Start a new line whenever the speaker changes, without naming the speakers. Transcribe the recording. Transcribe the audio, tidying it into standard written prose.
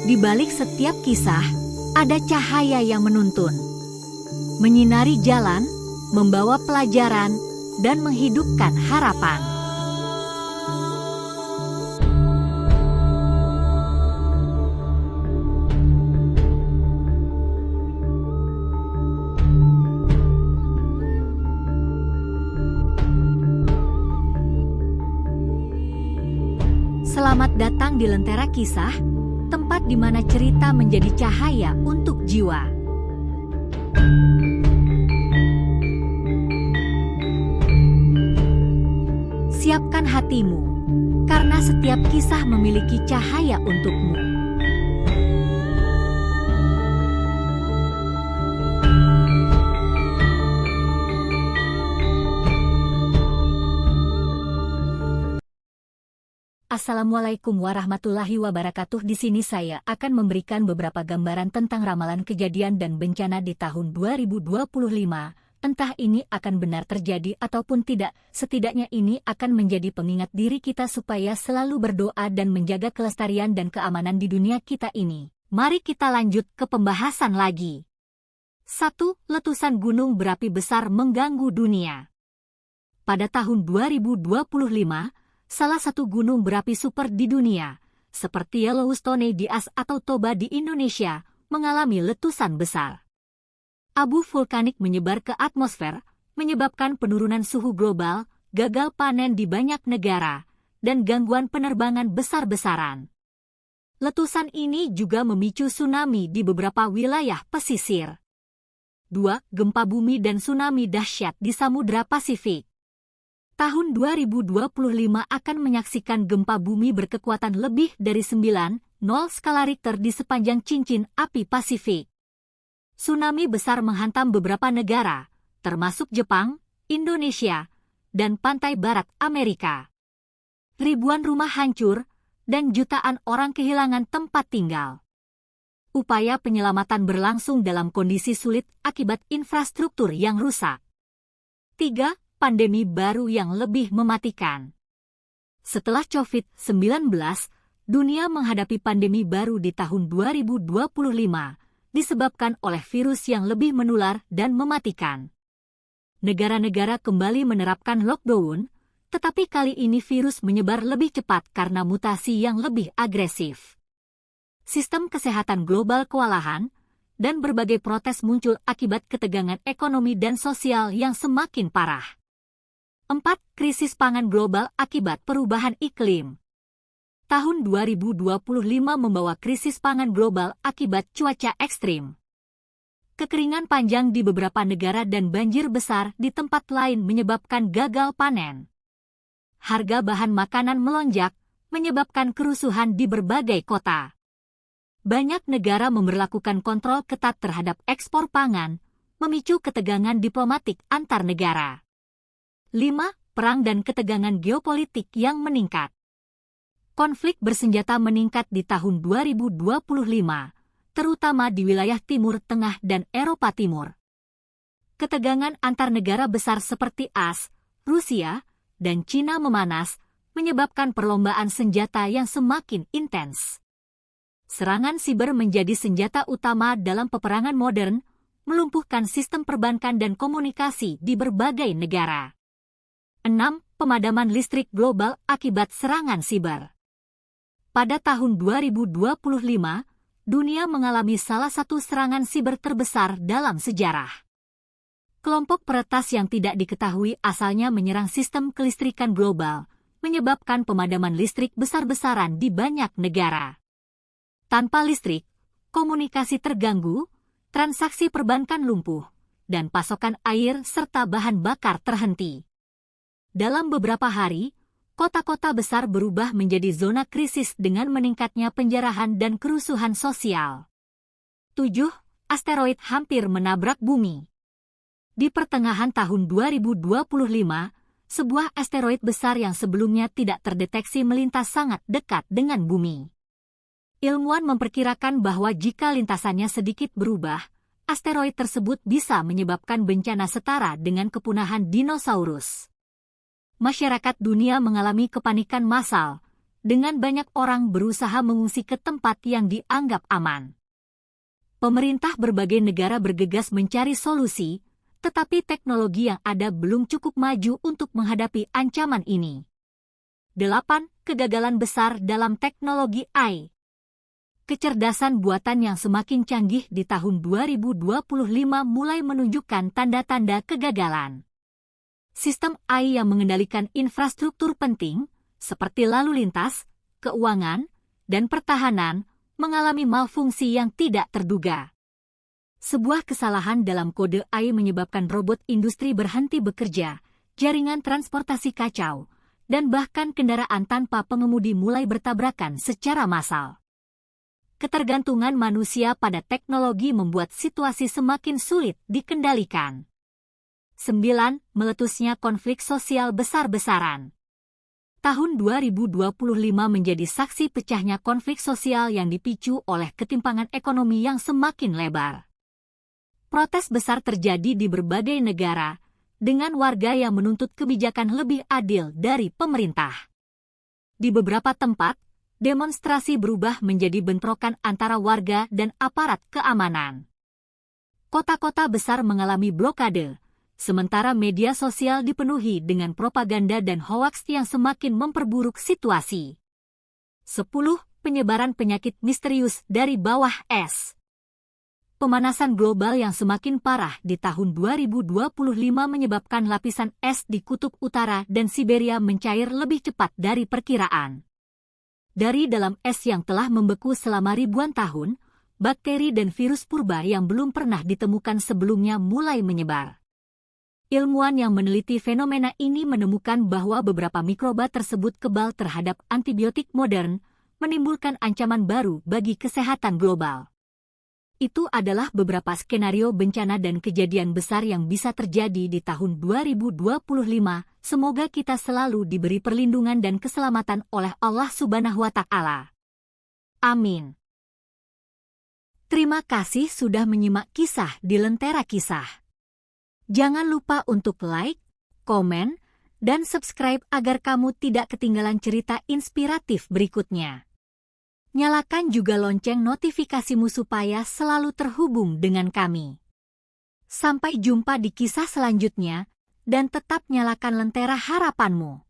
Di balik setiap kisah, ada cahaya yang menuntun, menyinari jalan, membawa pelajaran, dan menghidupkan harapan. Selamat datang di Lentera Kisah, tempat di mana cerita menjadi cahaya untuk jiwa. Siapkan hatimu, karena setiap kisah memiliki cahaya untukmu. Assalamualaikum warahmatullahi wabarakatuh. Di sini saya akan memberikan beberapa gambaran tentang ramalan kejadian dan bencana di tahun 2025. Entah ini akan benar terjadi ataupun tidak, setidaknya ini akan menjadi pengingat diri kita supaya selalu berdoa dan menjaga kelestarian dan keamanan di dunia kita ini. Mari kita lanjut ke pembahasan lagi. 1. Letusan gunung berapi besar mengganggu dunia. Pada tahun 2025, salah satu gunung berapi super di dunia, seperti Yellowstone di As atau Toba di Indonesia, mengalami letusan besar. Abu vulkanik menyebar ke atmosfer, menyebabkan penurunan suhu global, gagal panen di banyak negara, dan gangguan penerbangan besar-besaran. Letusan ini juga memicu tsunami di beberapa wilayah pesisir. 2. Gempa bumi dan tsunami dahsyat di Samudra Pasifik. Tahun 2025 akan menyaksikan gempa bumi berkekuatan lebih dari 9,0 skala Richter di sepanjang cincin api Pasifik. Tsunami besar menghantam beberapa negara, termasuk Jepang, Indonesia, dan pantai barat Amerika. Ribuan rumah hancur, dan jutaan orang kehilangan tempat tinggal. Upaya penyelamatan berlangsung dalam kondisi sulit akibat infrastruktur yang rusak. 3. Pandemi baru yang lebih mematikan. Setelah COVID-19, dunia menghadapi pandemi baru di tahun 2025, disebabkan oleh virus yang lebih menular dan mematikan. Negara-negara kembali menerapkan lockdown, tetapi kali ini virus menyebar lebih cepat karena mutasi yang lebih agresif. Sistem kesehatan global kewalahan, dan berbagai protes muncul akibat ketegangan ekonomi dan sosial yang semakin parah. 4. Krisis pangan global akibat perubahan iklim. Tahun 2025 membawa krisis pangan global akibat cuaca ekstrim. Kekeringan panjang di beberapa negara dan banjir besar di tempat lain menyebabkan gagal panen. Harga bahan makanan melonjak, menyebabkan kerusuhan di berbagai kota. Banyak negara memberlakukan kontrol ketat terhadap ekspor pangan, memicu ketegangan diplomatik antar negara. 5. Perang dan ketegangan geopolitik yang meningkat. Konflik bersenjata meningkat di tahun 2025, terutama di wilayah Timur Tengah dan Eropa Timur. Ketegangan antar negara besar seperti AS, Rusia, dan Cina memanas, menyebabkan perlombaan senjata yang semakin intens. Serangan siber menjadi senjata utama dalam peperangan modern, melumpuhkan sistem perbankan dan komunikasi di berbagai negara. 6. Pemadaman listrik global akibat serangan siber. Pada tahun 2025, dunia mengalami salah satu serangan siber terbesar dalam sejarah. Kelompok peretas yang tidak diketahui asalnya menyerang sistem kelistrikan global, menyebabkan pemadaman listrik besar-besaran di banyak negara. Tanpa listrik, komunikasi terganggu, transaksi perbankan lumpuh, dan pasokan air serta bahan bakar terhenti. Dalam beberapa hari, kota-kota besar berubah menjadi zona krisis dengan meningkatnya penjarahan dan kerusuhan sosial. 7. Asteroid hampir menabrak bumi. Di pertengahan tahun 2025, sebuah asteroid besar yang sebelumnya tidak terdeteksi melintas sangat dekat dengan bumi. Ilmuwan memperkirakan bahwa jika lintasannya sedikit berubah, asteroid tersebut bisa menyebabkan bencana setara dengan kepunahan dinosaurus. Masyarakat dunia mengalami kepanikan massal, dengan banyak orang berusaha mengungsi ke tempat yang dianggap aman. Pemerintah berbagai negara bergegas mencari solusi, tetapi teknologi yang ada belum cukup maju untuk menghadapi ancaman ini. 8. Kegagalan besar dalam teknologi AI. Kecerdasan buatan yang semakin canggih di tahun 2025 mulai menunjukkan tanda-tanda kegagalan. Sistem AI yang mengendalikan infrastruktur penting, seperti lalu lintas, keuangan, dan pertahanan, mengalami malfungsi yang tidak terduga. Sebuah kesalahan dalam kode AI menyebabkan robot industri berhenti bekerja, jaringan transportasi kacau, dan bahkan kendaraan tanpa pengemudi mulai bertabrakan secara massal. Ketergantungan manusia pada teknologi membuat situasi semakin sulit dikendalikan. 9. Meletusnya konflik sosial besar-besaran. Tahun 2025 menjadi saksi pecahnya konflik sosial yang dipicu oleh ketimpangan ekonomi yang semakin lebar. Protes besar terjadi di berbagai negara, dengan warga yang menuntut kebijakan lebih adil dari pemerintah. Di beberapa tempat, demonstrasi berubah menjadi bentrokan antara warga dan aparat keamanan. Kota-kota besar mengalami blokade, sementara media sosial dipenuhi dengan propaganda dan hoaks yang semakin memperburuk situasi. 10. Penyebaran penyakit misterius dari bawah es. Pemanasan global yang semakin parah di tahun 2025 menyebabkan lapisan es di Kutub Utara dan Siberia mencair lebih cepat dari perkiraan. Dari dalam es yang telah membeku selama ribuan tahun, bakteri dan virus purba yang belum pernah ditemukan sebelumnya mulai menyebar. Ilmuwan yang meneliti fenomena ini menemukan bahwa beberapa mikroba tersebut kebal terhadap antibiotik modern, menimbulkan ancaman baru bagi kesehatan global. Itu adalah beberapa skenario bencana dan kejadian besar yang bisa terjadi di tahun 2025. Semoga kita selalu diberi perlindungan dan keselamatan oleh Allah Subhanahu wa Ta'ala. Amin. Terima kasih sudah menyimak kisah di Lentera Kisah. Jangan lupa untuk like, komen, dan subscribe agar kamu tidak ketinggalan cerita inspiratif berikutnya. Nyalakan juga lonceng notifikasimu supaya selalu terhubung dengan kami. Sampai jumpa di kisah selanjutnya, dan tetap nyalakan lentera harapanmu.